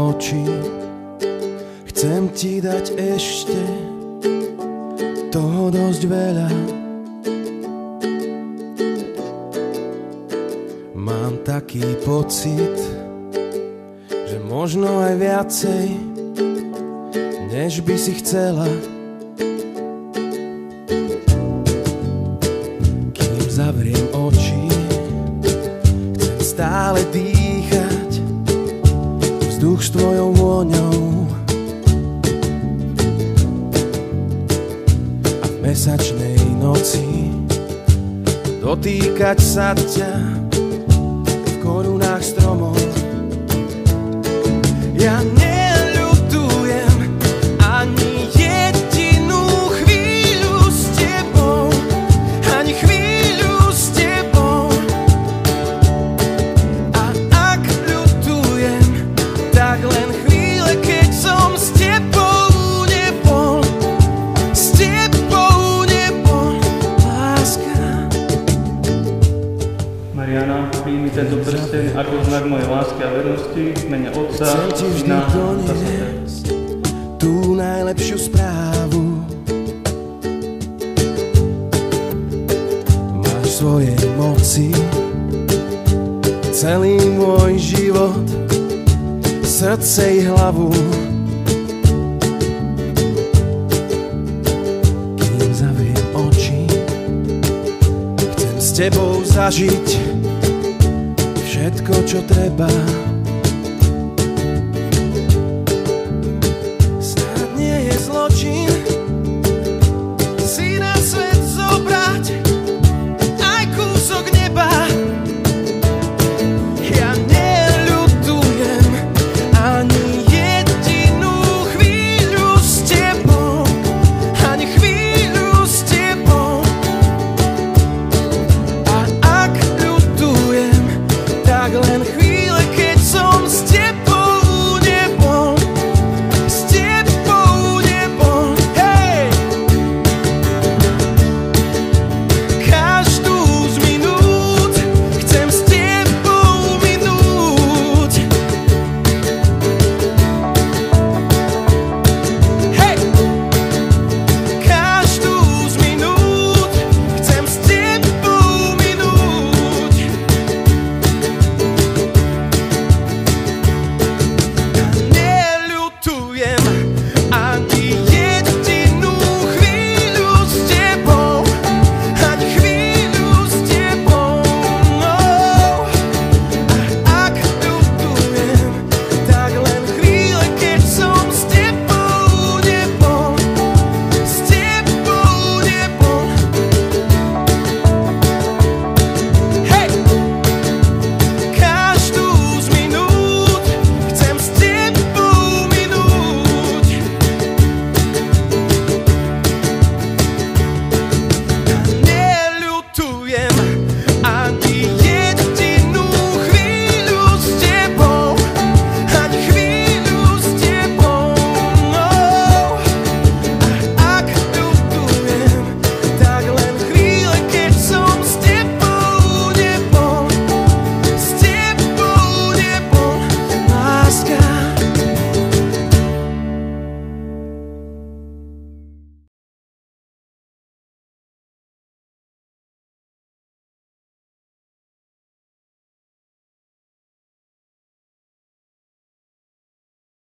oči, chcem ti dať ešte toho dosť veľa. Mám taký pocit, že možno aj viacej, než by si chcela. Kým zavriem oči, chcem stále dýchať vzduch s tvojou vôňou. A v mesačnej noci dotýkať sa ťa v korunách stromov. Ja neľutujem ani jedinú chvíľu s tebou, ani chvíľu s tebou. A ak ľutujem, tak len chvíle, keď som s tebou nebol, s tebou nebol, láska. Mariana, príjmi tento prsteň ako znak mojej lásky a vernosti v mene Otca, Chcem ti vždy Syna a doniesť tú najlepšiu správu. Máš svoje moci, celý môj život, srdce i hlavu. Kým zavriem oči, chcem s tebou zažiť všetko, čo treba.